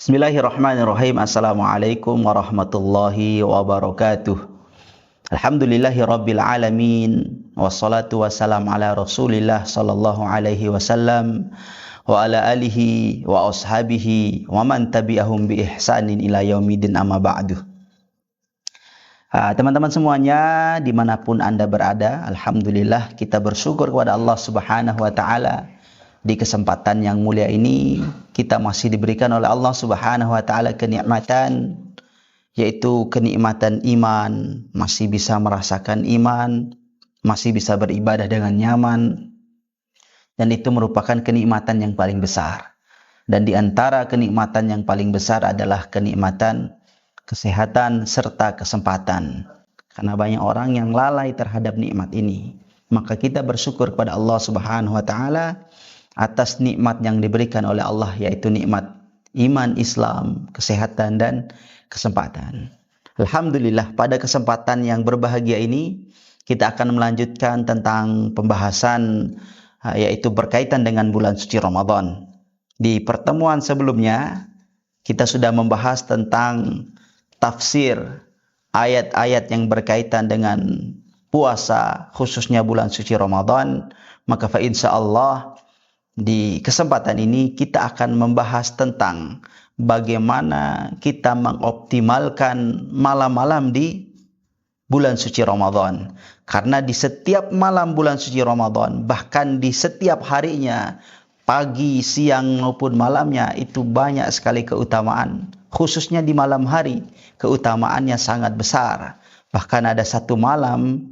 Bismillahirrahmanirrahim. Assalamualaikum warahmatullahi wabarakatuh. Alhamdulillahi rabbil alamin. Wassalatu wassalam ala rasulillah sallallahu alaihi wasallam wa ala alihi wa ashabihi wa man tabi'ahum bi ihsanin ila yaumidin amma ba'du. Teman-teman semuanya dimanapun Anda berada, Alhamdulillah kita bersyukur kepada Allah Subhanahu wa ta'ala. Di kesempatan yang mulia ini kita masih diberikan oleh Allah Subhanahu wa ta'ala kenikmatan, yaitu kenikmatan iman, masih bisa merasakan iman, masih bisa beribadah dengan nyaman, dan itu merupakan kenikmatan yang paling besar. Dan di antara kenikmatan yang paling besar adalah kenikmatan kesehatan serta kesempatan. Karena banyak orang yang lalai terhadap nikmat ini, maka kita bersyukur kepada Allah Subhanahu wa ta'ala atas nikmat yang diberikan oleh Allah, yaitu nikmat iman, Islam, kesehatan, dan kesempatan. Alhamdulillah, pada kesempatan yang berbahagia ini kita akan melanjutkan tentang pembahasan yaitu berkaitan dengan bulan suci Ramadan. Di pertemuan sebelumnya kita sudah membahas tentang tafsir ayat-ayat yang berkaitan dengan puasa, khususnya bulan suci Ramadan. Maka insyaallah di kesempatan ini kita akan membahas tentang bagaimana kita mengoptimalkan malam-malam di bulan suci Ramadan. Karena di setiap malam bulan suci Ramadan, bahkan di setiap harinya, pagi, siang maupun malamnya, itu banyak sekali keutamaan. Khususnya di malam hari, keutamaannya sangat besar. Bahkan ada satu malam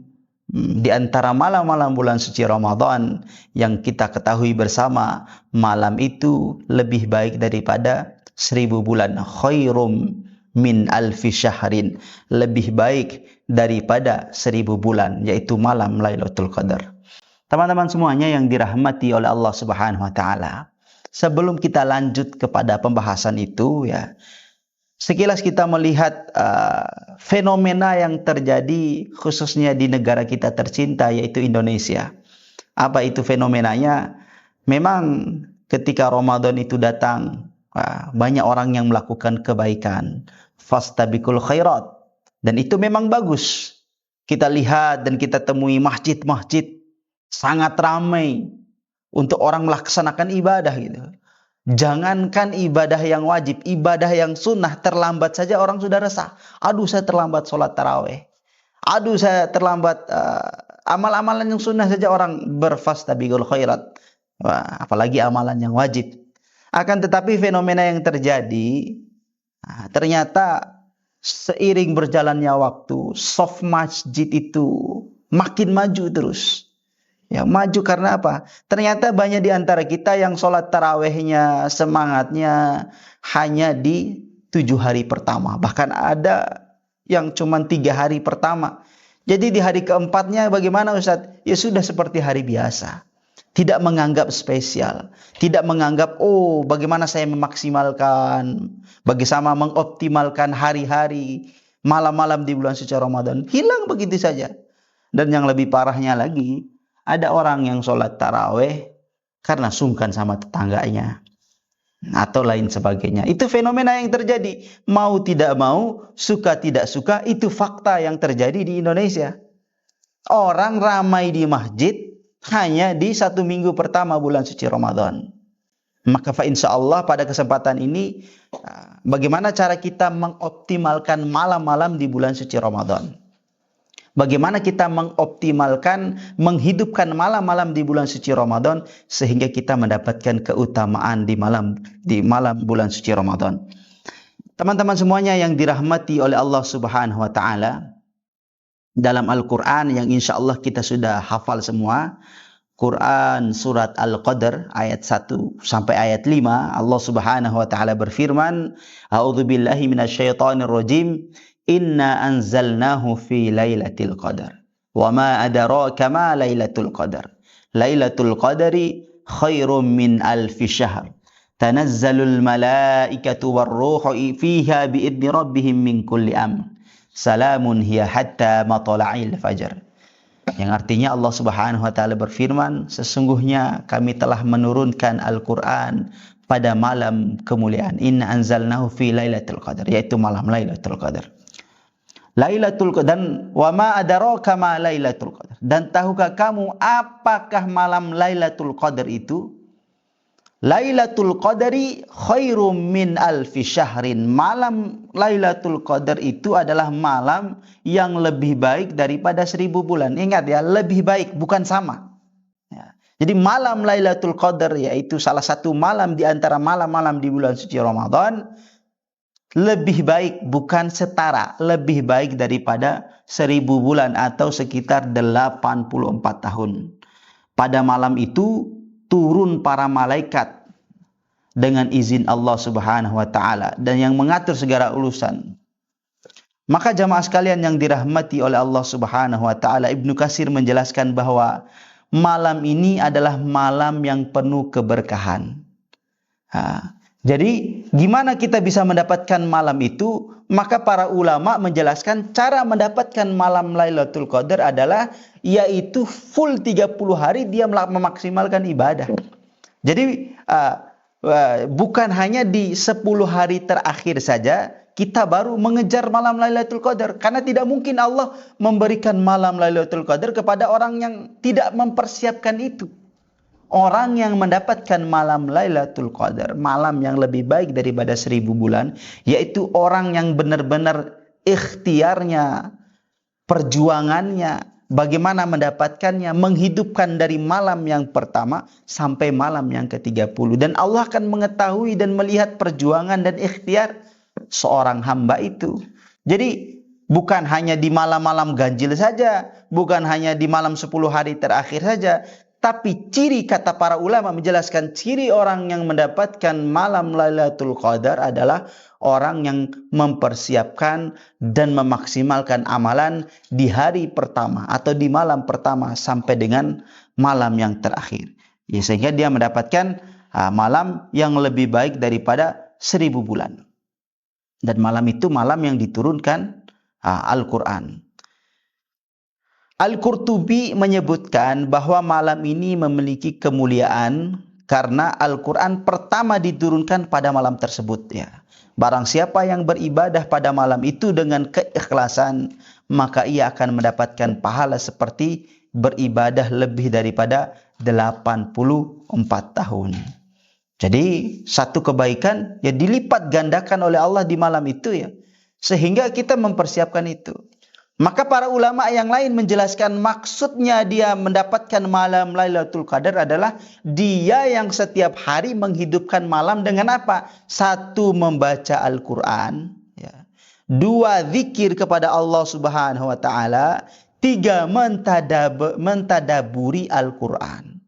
di antara malam-malam bulan suci Ramadan yang kita ketahui bersama, malam itu lebih baik daripada 1000 bulan. Khairum min alfi syahrin, lebih baik daripada 1000 bulan, yaitu malam Lailatul Qadar. Teman-teman semuanya yang dirahmati oleh Allah Subhanahu wa ta'ala, sebelum kita lanjut kepada pembahasan itu, sekilas kita melihat fenomena yang terjadi khususnya di negara kita tercinta, yaitu Indonesia. Apa itu fenomenanya? Memang ketika Ramadan itu datang, banyak orang yang melakukan kebaikan. Fastabiqul khairat. Dan itu memang bagus. Kita lihat dan kita temui masjid-masjid sangat ramai untuk orang melaksanakan ibadah gitu. Jangankan ibadah yang wajib, ibadah yang sunnah terlambat saja orang sudah resah. Aduh, saya terlambat sholat taraweh. Aduh, saya terlambat amal-amalan yang sunnah saja orang berfastabiqul khairat. Apalagi amalan yang wajib. Akan tetapi fenomena yang terjadi, ternyata seiring berjalannya waktu, soft masjid itu makin maju terus. Ya, maju karena apa? Ternyata banyak di antara kita yang sholat tarawehnya, semangatnya hanya di 7 hari pertama. Bahkan ada yang cuma 3 hari pertama. Jadi di hari keempatnya bagaimana Ustaz? Ya sudah seperti hari biasa. Tidak menganggap spesial. Tidak menganggap, bagaimana saya memaksimalkan, bagaimana mengoptimalkan hari-hari, malam-malam di bulan suci Ramadan. Hilang begitu saja. Dan yang lebih parahnya lagi, ada orang yang sholat taraweh karena sungkan sama tetangganya atau lain sebagainya. Itu fenomena yang terjadi. Mau tidak mau, suka tidak suka, itu fakta yang terjadi di Indonesia. Orang ramai di masjid hanya di 1 minggu pertama bulan suci Ramadan. Maka insyaallah pada kesempatan ini, bagaimana cara kita mengoptimalkan malam-malam di bulan suci Ramadan? Bagaimana kita mengoptimalkan, menghidupkan malam-malam di bulan suci Ramadan sehingga kita mendapatkan keutamaan di malam bulan suci Ramadan. Teman-teman semuanya yang dirahmati oleh Allah Subhanahu wa ta'ala, dalam Al-Quran yang insyaallah kita sudah hafal semua, Quran surat Al-Qadr ayat 1 sampai ayat 5, Allah Subhanahu wa ta'ala berfirman, A'udzubillahi minasyaitonirrajim. Inna anzalnahu fi lailatul qadar. Wa ma adraka ma lailatul qadar. Lailatul qadari khairum min alfi syahr. Tanazzalul malaikatu warruhu fiha biidni rabbihim min kulli amr. Salamun hiya hatta matla'il fajr. Yang artinya Allah Subhanahu wa ta'ala berfirman, sesungguhnya kami telah menurunkan Al-Quran pada malam kemuliaan. Inna anzalnahu fi lailatul qadar, yaitu malam Lailatul Qadar. Lailatul Qadar, dan wa ma adraka ma Lailatul Qadar. Dan tahukah kamu apakah malam Lailatul Qadar itu? Lailatul Qadari khairum min alfi syahrin. Malam Lailatul Qadar itu adalah malam yang lebih baik daripada 1000 bulan. Ingat ya, lebih baik, bukan sama. Ya. Jadi malam Lailatul Qadar, yaitu salah satu malam di antara malam-malam di bulan suci Ramadan, lebih baik, bukan setara, lebih baik daripada 1000 bulan atau sekitar 84 tahun. Pada malam itu turun para malaikat dengan izin Allah Subhanahu wa taala dan yang mengatur segala urusan. Maka jamaah sekalian yang dirahmati oleh Allah Subhanahu wa taala, Ibnu Katsir menjelaskan bahwa malam ini adalah malam yang penuh keberkahan. Jadi gimana kita bisa mendapatkan malam itu? Maka para ulama menjelaskan cara mendapatkan malam Lailatul Qadar adalah yaitu full 30 hari dia memaksimalkan ibadah. Jadi bukan hanya di 10 hari terakhir saja kita baru mengejar malam Lailatul Qadar, karena tidak mungkin Allah memberikan malam Lailatul Qadar kepada orang yang tidak mempersiapkan itu. Orang yang mendapatkan malam Lailatul Qadar, malam yang lebih baik daripada 1000 bulan, yaitu orang yang benar-benar ikhtiarnya, perjuangannya, bagaimana mendapatkannya, menghidupkan dari malam yang pertama sampai malam yang ke-30. Dan Allah akan mengetahui dan melihat perjuangan dan ikhtiar seorang hamba itu. Jadi bukan hanya di malam-malam ganjil saja, bukan hanya di malam 10 hari terakhir saja, tapi ciri, kata para ulama menjelaskan, ciri orang yang mendapatkan malam Lailatul Qadar adalah orang yang mempersiapkan dan memaksimalkan amalan di hari pertama atau di malam pertama sampai dengan malam yang terakhir. Ya, sehingga dia mendapatkan malam yang lebih baik daripada 1000 bulan. Dan malam itu malam yang diturunkan Al-Quran. Al-Qurtubi menyebutkan bahwa malam ini memiliki kemuliaan karena Al-Quran pertama diturunkan pada malam tersebut. Ya. Barang siapa yang beribadah pada malam itu dengan keikhlasan, maka ia akan mendapatkan pahala seperti beribadah lebih daripada 84 tahun. Jadi satu kebaikan ya dilipat gandakan oleh Allah di malam itu ya. Sehingga kita mempersiapkan itu. Maka para ulama yang lain menjelaskan maksudnya dia mendapatkan malam Lailatul Qadar adalah dia yang setiap hari menghidupkan malam dengan apa? Satu, membaca Al-Quran. Ya. Dua, zikir kepada Allah Subhanahu wa Ta'ala. Tiga, mentadaburi Al-Quran.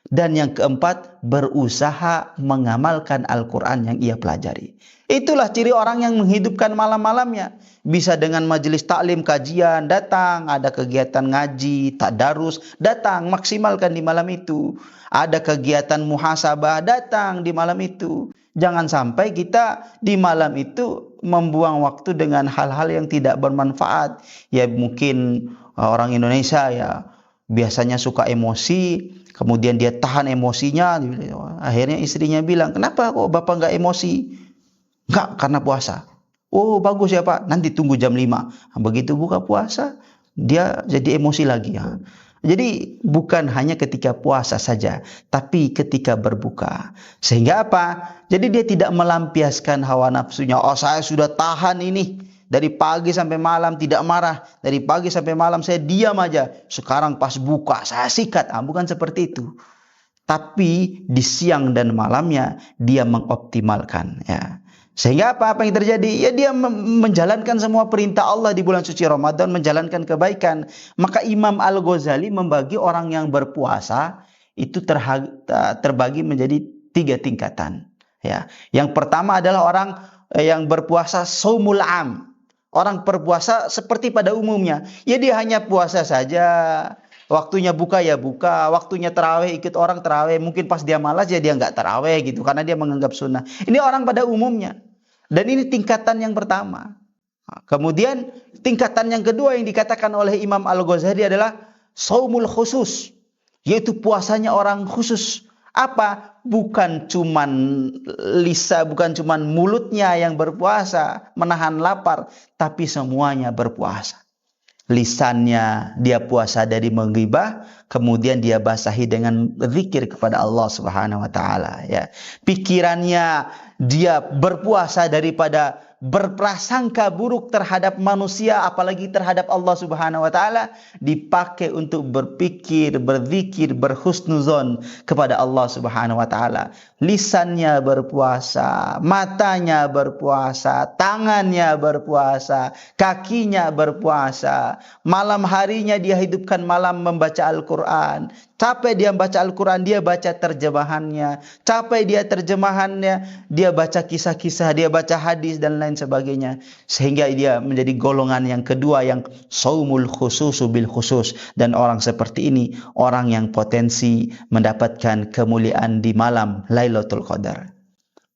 Dan yang keempat, berusaha mengamalkan Al-Quran yang ia pelajari. Itulah ciri orang yang menghidupkan malam-malamnya. Bisa dengan majelis taklim, kajian, datang. Ada kegiatan ngaji, tadarus, datang, maksimalkan di malam itu. Ada kegiatan muhasabah, datang di malam itu. Jangan sampai kita di malam itu membuang waktu dengan hal-hal yang tidak bermanfaat. Ya mungkin orang Indonesia ya biasanya suka emosi, kemudian dia tahan emosinya. Akhirnya istrinya bilang, kenapa kok bapak nggak emosi? Enggak, karena puasa. Oh bagus ya Pak, nanti tunggu jam 5. Begitu buka puasa, dia jadi emosi lagi. Ya. Jadi bukan hanya ketika puasa saja, tapi ketika berbuka. Sehingga apa? Jadi dia tidak melampiaskan hawa nafsunya. Oh saya sudah tahan ini. Dari pagi sampai malam tidak marah. Dari pagi sampai malam saya diam aja. Sekarang pas buka saya sikat. Bukan seperti itu. Tapi di siang dan malamnya dia mengoptimalkan. Ya. Sehingga apa yang terjadi? Ya dia menjalankan semua perintah Allah di bulan suci Ramadan, menjalankan kebaikan. Maka Imam Al-Ghazali membagi orang yang berpuasa itu terbagi menjadi 3 tingkatan. Ya. Yang pertama adalah orang yang berpuasa saumul am. Orang berpuasa seperti pada umumnya. Ya dia hanya puasa saja. Waktunya buka ya buka. Waktunya tarawih ikut orang tarawih. Mungkin pas dia malas ya dia nggak tarawih gitu. Karena dia menganggap sunnah. Ini orang pada umumnya. Dan ini tingkatan yang pertama. Kemudian tingkatan yang kedua yang dikatakan oleh Imam Al-Ghazali adalah saumul khusus. Yaitu puasanya orang khusus. Apa? Bukan cuman bukan cuman mulutnya yang berpuasa, menahan lapar, tapi semuanya berpuasa. Lisannya dia puasa dari menggibah, kemudian dia basahi dengan zikir kepada Allah Subhanahu wa taala, ya. Pikirannya dia berpuasa daripada berprasangka buruk terhadap manusia, apalagi terhadap Allah Subhanahu wa taala, dipakai untuk berpikir, berzikir, berhusnuzon kepada Allah Subhanahu wa taala. Lisannya berpuasa, matanya berpuasa, tangannya berpuasa, kakinya berpuasa. Malam harinya dia hidupkan malam membaca Al-Quran. Capek dia baca Al-Quran, dia baca terjemahannya. Capek dia terjemahannya, dia baca kisah-kisah, dia baca hadis dan lain sebagainya. Sehingga dia menjadi golongan yang kedua yang saumul khususu bil khusus. Dan orang seperti ini, orang yang potensi mendapatkan kemuliaan di malam Lailatul Qadar.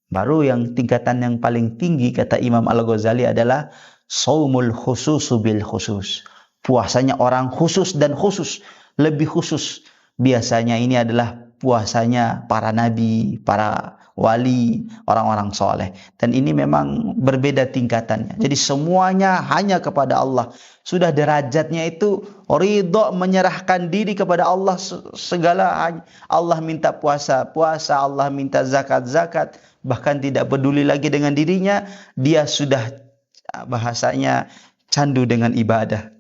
Baru yang tingkatan yang paling tinggi kata Imam Al-Ghazali adalah saumul khususu bil khusus. Puasanya orang khusus dan khusus, lebih khusus. Biasanya ini adalah puasanya para nabi, para wali, orang-orang soleh. Dan ini memang berbeda tingkatannya. Jadi semuanya hanya kepada Allah. Sudah derajatnya itu ridho, menyerahkan diri kepada Allah segala. Allah minta puasa, puasa. Allah minta zakat, zakat. Bahkan tidak peduli lagi dengan dirinya. Dia sudah bahasanya candu dengan ibadah.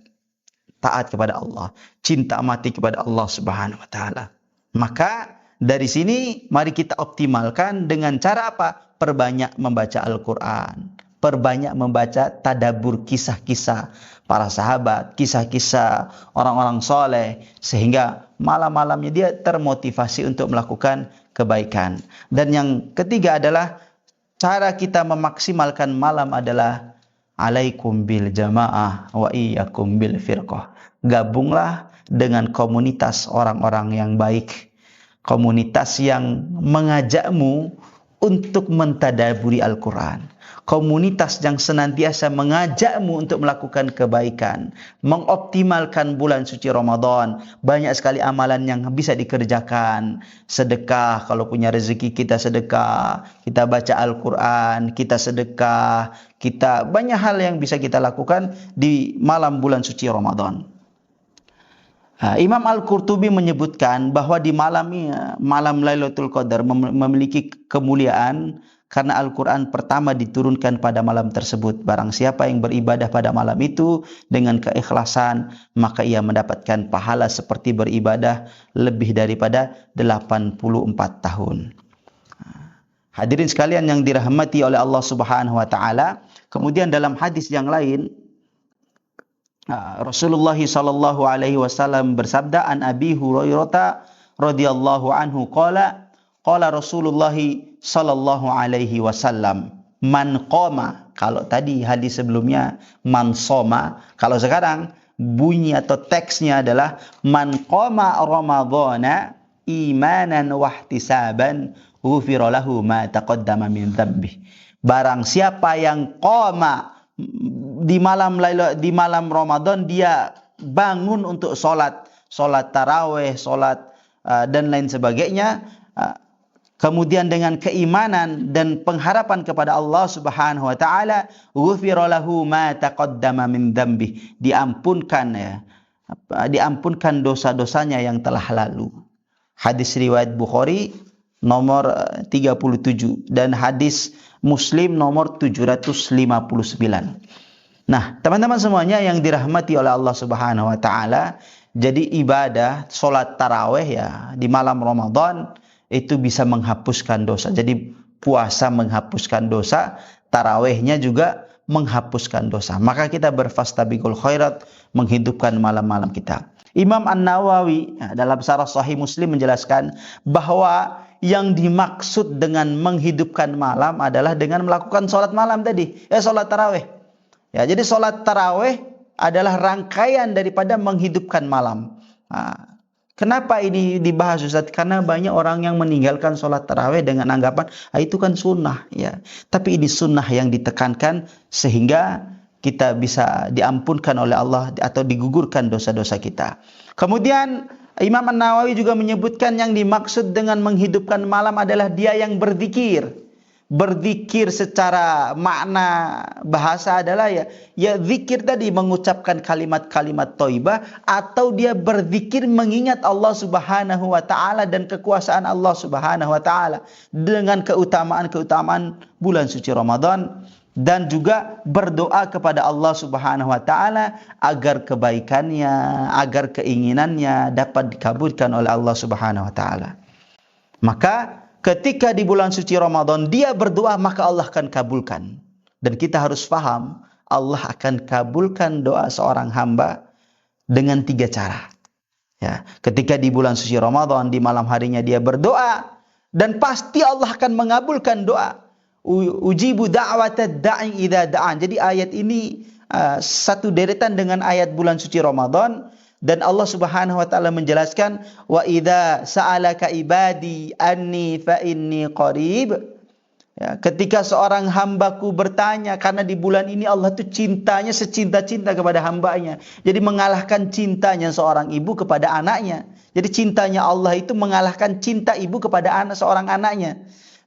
Taat kepada Allah, cinta mati kepada Allah Subhanahu wa taala. Maka dari sini mari kita optimalkan dengan cara apa? Perbanyak membaca Al-Quran, perbanyak membaca tadabbur kisah-kisah para sahabat, kisah-kisah orang-orang soleh, sehingga malam-malamnya dia termotivasi untuk melakukan kebaikan. Dan yang ketiga adalah cara kita memaksimalkan malam adalah alaikum bil jamaah wa iyyakum bil firqah. Gabunglah dengan komunitas orang-orang yang baik, komunitas yang mengajakmu untuk mentadaburi Al-Quran, komunitas yang senantiasa mengajakmu untuk melakukan kebaikan, mengoptimalkan bulan suci Ramadan. Banyak sekali amalan yang bisa dikerjakan. Sedekah, kalau punya rezeki kita sedekah, kita baca Al-Quran, kita sedekah, kita banyak hal yang bisa kita lakukan di malam bulan suci Ramadan. Imam Al-Qurtubi menyebutkan bahwa di malam Lailatul Qadar memiliki kemuliaan karena Al-Quran pertama diturunkan pada malam tersebut. Barang siapa yang beribadah pada malam itu dengan keikhlasan, maka ia mendapatkan pahala seperti beribadah lebih daripada 84 tahun. Hadirin sekalian yang dirahmati oleh Allah Subhanahu wa taala, kemudian dalam hadis yang lain Rasulullah sallallahu alaihi wasallam bersabda, an Abi Hurairah radhiyallahu anhu qala Rasulullah sallallahu alaihi wasallam, man qama. Kalau tadi hadis sebelumnya man soma, kalau sekarang bunyi atau teksnya adalah man qama ramadhana imanan wahtisaban ghufira lahu ma taqaddama min dzambi. Barang siapa yang qama di malam Ramadan, dia bangun untuk sholat taraweh, sholat dan lain sebagainya, kemudian dengan keimanan dan pengharapan kepada Allah Subhanahu wa taala, ghufira lahu ma taqaddama min dzambi, diampunkan dosa-dosanya yang telah lalu. Hadis riwayat Bukhari nomor 37 dan hadis Muslim nomor 759. Nah, teman-teman semuanya yang dirahmati oleh Allah Subhanahu wa taala, jadi ibadah salat tarawih ya di malam Ramadan itu bisa menghapuskan dosa. Jadi puasa menghapuskan dosa, tarawihnya juga menghapuskan dosa. Maka kita berfastabiqul khairat, menghidupkan malam-malam kita. Imam An-Nawawi dalam Syarah Sahih Muslim menjelaskan bahwa yang dimaksud dengan menghidupkan malam adalah dengan melakukan sholat malam tadi, sholat tarawih. Ya, jadi sholat tarawih adalah rangkaian daripada menghidupkan malam. Kenapa ini dibahas Ustaz? Karena banyak orang yang meninggalkan sholat tarawih dengan anggapan itu kan sunnah, ya. Tapi ini sunnah yang ditekankan sehingga kita bisa diampunkan oleh Allah atau digugurkan dosa-dosa kita. Kemudian Imam An-Nawawi juga menyebutkan yang dimaksud dengan menghidupkan malam adalah dia yang berzikir. Berzikir secara makna bahasa adalah ya zikir tadi, mengucapkan kalimat-kalimat thayyibah, atau dia berzikir mengingat Allah Subhanahu wa taala dan kekuasaan Allah Subhanahu wa taala dengan keutamaan-keutamaan bulan suci Ramadan, dan juga berdoa kepada Allah Subhanahu wa taala agar kebaikannya, agar keinginannya dapat dikabulkan oleh Allah Subhanahu wa taala. Maka ketika di bulan suci Ramadan dia berdoa, maka Allah akan kabulkan. Dan kita harus paham, Allah akan kabulkan doa seorang hamba dengan 3 cara. Ya, ketika di bulan suci Ramadan di malam harinya dia berdoa, dan pasti Allah akan mengabulkan doa. Ujibu da'watad da'i idza da'an. Jadi ayat ini satu deretan dengan ayat bulan suci Ramadan. Dan Allah Subhanahu wa taala menjelaskan, wa idza sa'alaka ibadi anni fa inni qarib. Ya, ketika seorang hambaku bertanya, karena di bulan ini Allah tuh cintanya secinta-cinta kepada hambanya. Jadi mengalahkan cintanya seorang ibu kepada anaknya. Jadi cintanya Allah itu mengalahkan cinta ibu kepada seorang anaknya.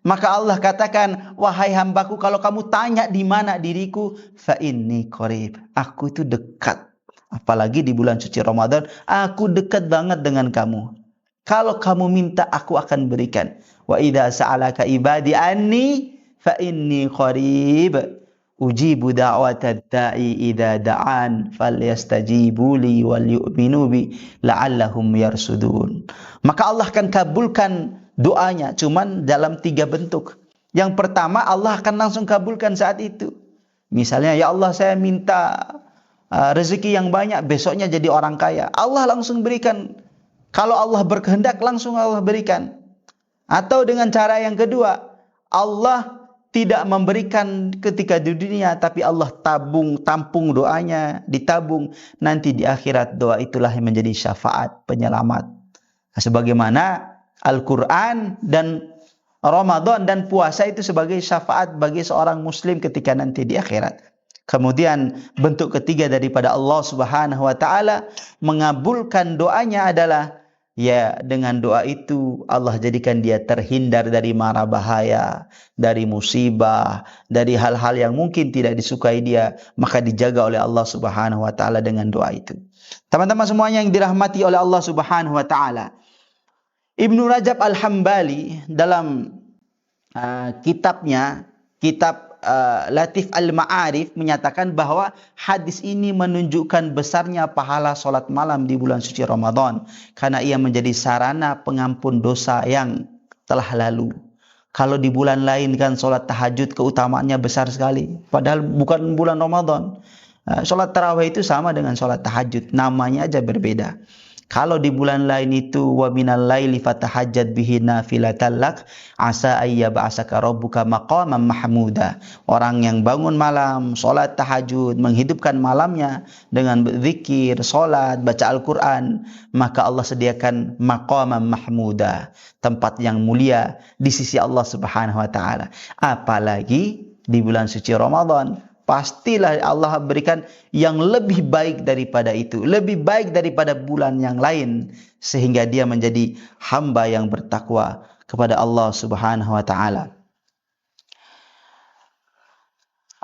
Maka Allah katakan, wahai hambaku, kalau kamu tanya di mana diriku, fa inni qarib. Aku itu dekat. Apalagi di bulan suci Ramadan, aku dekat banget dengan kamu. Kalau kamu minta, aku akan berikan. Wa idza sa'alaka ibadi anni fa inni qarib. Ujibu da'watad da'i idza da'an falyastajibu li wal yu'minu bi la'allahum yarsudun. Maka Allah akan kabulkan doanya, cuman dalam 3 bentuk. Yang pertama, Allah akan langsung kabulkan saat itu. Misalnya, ya Allah, saya minta rezeki yang banyak, besoknya jadi orang kaya. Allah langsung berikan. Kalau Allah berkehendak, langsung Allah berikan. Atau dengan cara yang kedua, Allah tidak memberikan ketika di dunia, tapi Allah tampung doanya, ditabung. Nanti di akhirat doa itulah yang menjadi syafaat penyelamat. Sebagaimana Al-Quran dan Ramadan dan puasa itu sebagai syafaat bagi seorang muslim ketika nanti di akhirat. Kemudian bentuk ketiga daripada Allah Subhanahu wa taala mengabulkan doanya adalah, ya, dengan doa itu Allah jadikan dia terhindar dari mara bahaya, dari musibah, dari hal-hal yang mungkin tidak disukai dia, maka dijaga oleh Allah Subhanahu wa taala dengan doa itu. Teman-teman semuanya yang dirahmati oleh Allah Subhanahu wa taala, Ibnu Rajab Al-Hambali dalam kitabnya, kitab Latif Al-Ma'arif, menyatakan bahwa hadis ini menunjukkan besarnya pahala solat malam di bulan suci Ramadan, karena ia menjadi sarana pengampun dosa yang telah lalu. Kalau di bulan lain kan solat tahajud keutamaannya besar sekali, padahal bukan bulan Ramadan. Solat tarawih itu sama dengan solat tahajud, namanya aja berbeda. Kalau di bulan lain itu wa minal laili fatahajjat bihi nafilatan lak asa ayyab'asaka rabbuka maqaman mahmuda. Orang yang bangun malam, salat tahajud, menghidupkan malamnya dengan berzikir, salat, baca Al-Qur'an, maka Allah sediakan maqaman mahmuda, tempat yang mulia di sisi Allah Subhanahu wa taala. Apalagi di bulan suci Ramadan, pastilah Allah berikan yang lebih baik daripada itu, lebih baik daripada bulan yang lain, sehingga dia menjadi hamba yang bertakwa kepada Allah Subhanahu wa taala.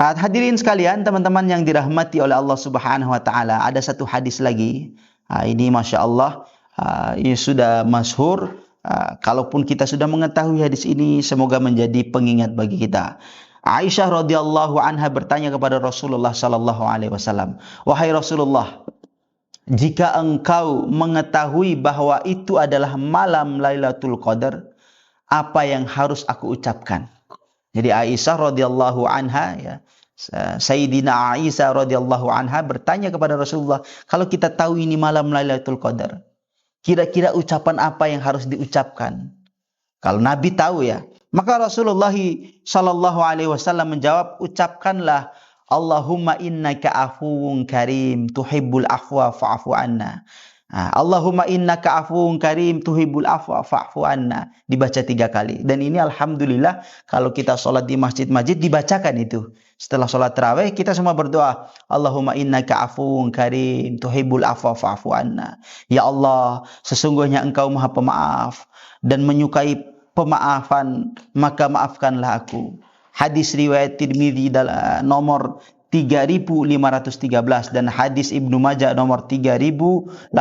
Hadirin sekalian, teman-teman yang dirahmati oleh Allah Subhanahu wa taala, ada satu hadis lagi. Ini Masya Allah, ini sudah masyhur. Kalaupun kita sudah mengetahui hadis ini, semoga menjadi pengingat bagi kita. Aisyah radhiyallahu anha bertanya kepada Rasulullah sallallahu alaihi wasallam, "Wahai Rasulullah, jika engkau mengetahui bahwa itu adalah malam Lailatul Qadar, apa yang harus aku ucapkan?" Jadi Aisyah radhiyallahu anha, ya, Sayyidina Aisyah radhiyallahu anha bertanya kepada Rasulullah, kalau kita tahu ini malam Lailatul Qadar, kira-kira ucapan apa yang harus diucapkan? Kalau Nabi tahu, ya. Maka Rasulullah sallallahu alaihi wasallam menjawab, ucapkanlah Allahumma innaka afuwun karim tuhibbul afwa fa'fu anna. Allahumma innaka afuwun karim tuhibbul afwa fa'fu anna, dibaca 3 kali. Dan ini alhamdulillah kalau kita sholat di masjid-masjid dibacakan itu. Setelah sholat tarawih kita semua berdoa, Allahumma innaka afuwun karim tuhibbul afwa fa'fu anna. Ya Allah, sesungguhnya Engkau Maha Pemaaf dan menyukai pemaafan, maka maafkanlah aku. Hadis riwayat Tirmidzi nomor 3513 dan hadis Ibnu Majah nomor 3850.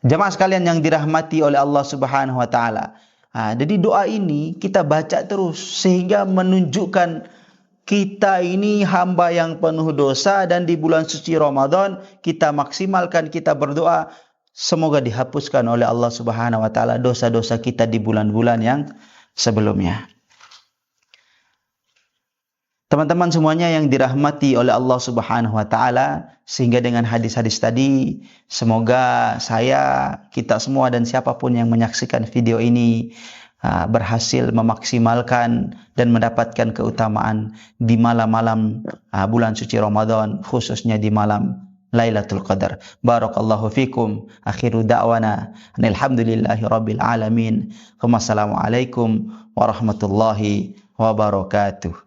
Jemaah sekalian yang dirahmati oleh Allah Subhanahu wa taala. Jadi doa ini kita baca terus sehingga menunjukkan kita ini hamba yang penuh dosa, dan di bulan suci Ramadan kita maksimalkan, kita berdoa semoga dihapuskan oleh Allah Subhanahu wa taala dosa-dosa kita di bulan-bulan yang sebelumnya. Teman-teman semuanya yang dirahmati oleh Allah Subhanahu wa taala, sehingga dengan hadis-hadis tadi semoga saya, kita semua dan siapapun yang menyaksikan video ini berhasil memaksimalkan dan mendapatkan keutamaan di malam-malam bulan suci Ramadan, khususnya di malam Lailatul Qadar. Barakallahu fikum. Akhiru da'wana alhamdulillahi rabbil alamin. Wassalamualaikum warahmatullahi wabarakatuh.